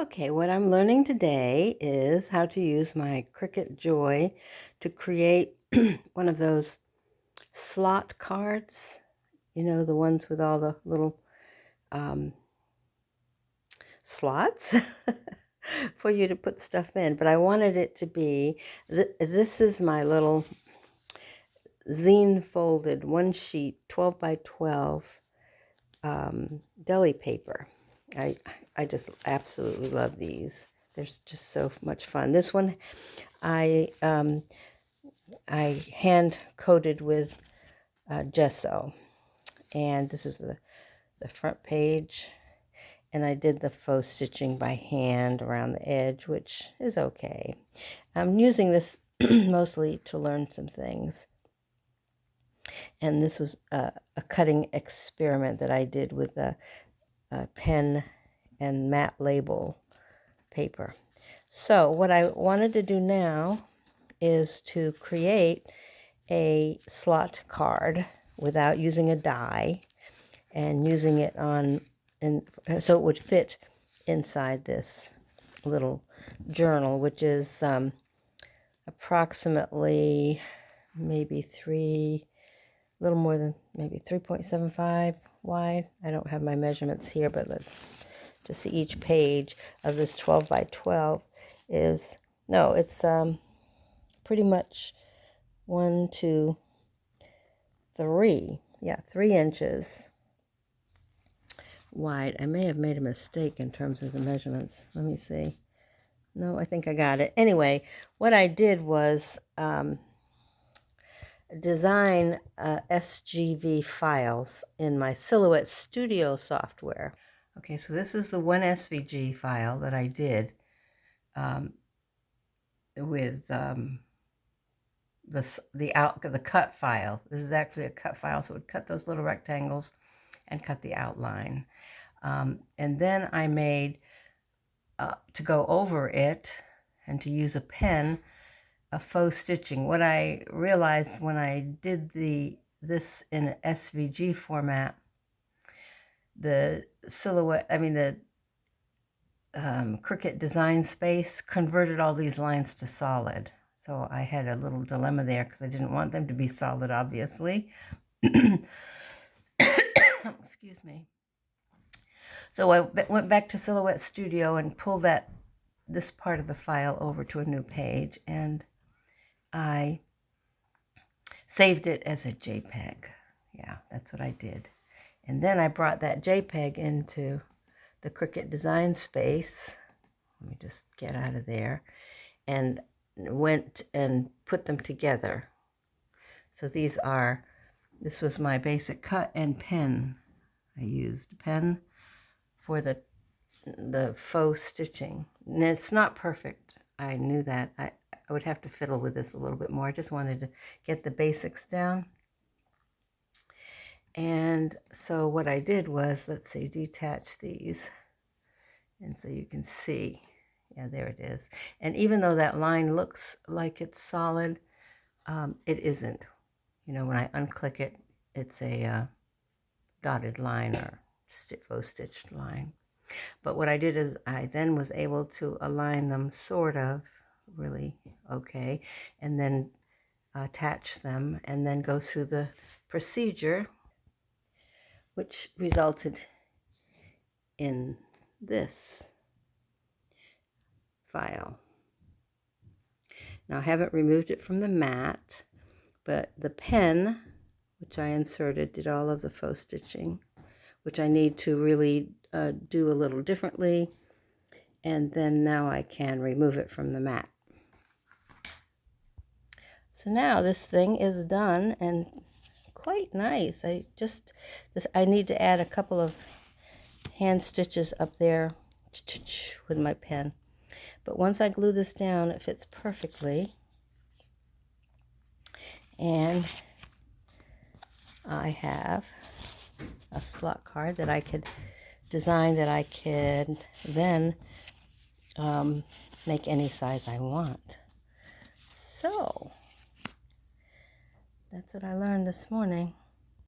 Okay, what I'm learning today is how to use my Cricut Joy to create one of those slot cards, the ones with all the little um, slots for you to put stuff in. But I wanted it to be, this is my little zine folded one sheet 12 by 12 deli paper. I I just absolutely love these. They're just so much fun. This one I I hand coated with gesso, and this is the front page. And I did the faux stitching by hand around the edge, which is okay. I'm using this mostly to learn some things. And this was a cutting experiment that I did with a pen and matte label paper. So what I wanted to do now is to create a slot card without using a die and using it on, and so it would fit inside this little journal, which is approximately maybe a little more than maybe 3.75 wide. I don't have my measurements here, but let's just see. Each page of this 12 by 12 is, no, it's pretty much 1, 2, 3. Yeah, 3 inches wide. I may have made a mistake in terms of the measurements. Let me see. No, I think I got it. Anyway, what I did was design SGV files in my Silhouette Studio software. Okay, so this is the one SVG file that I did with the cut file. This is actually a cut file, so it would cut those little rectangles and cut the outline. And then I made, to go over it and to use a pen, a faux stitching. What I realized when I did this in SVG format, the Cricut Design Space converted all these lines to solid. So I had a little dilemma there because I didn't want them to be solid, obviously. Excuse me. So I went back to Silhouette Studio and pulled this part of the file over to a new page, and I saved it as a JPEG. Yeah, that's what I did. And then I brought that JPEG into the Cricut Design Space. Let me just get out of there. And went and put them together. So this was my basic cut and pen. I used pen for the faux stitching. And it's not perfect. I knew that. I would have to fiddle with this a little bit more. I just wanted to get the basics down. And so what I did was, let's see, detach these. And so you can see, yeah, there it is. And even though that line looks like it's solid, it isn't. When I unclick it, it's a dotted line or faux stitched line. But what I did is I then was able to align them sort of really okay, and then attach them and then go through the procedure, which resulted in this file. Now I haven't removed it from the mat, but the pen, which I inserted, did all of the faux stitching, which I need to really do a little differently. And then now I can remove it from the mat. So now this thing is done and quite nice. I need to add a couple of hand stitches up there with my pen. But once I glue this down, it fits perfectly. And I have a slot card that I could design, that I could then make any size I want. So that's what I learned this morning.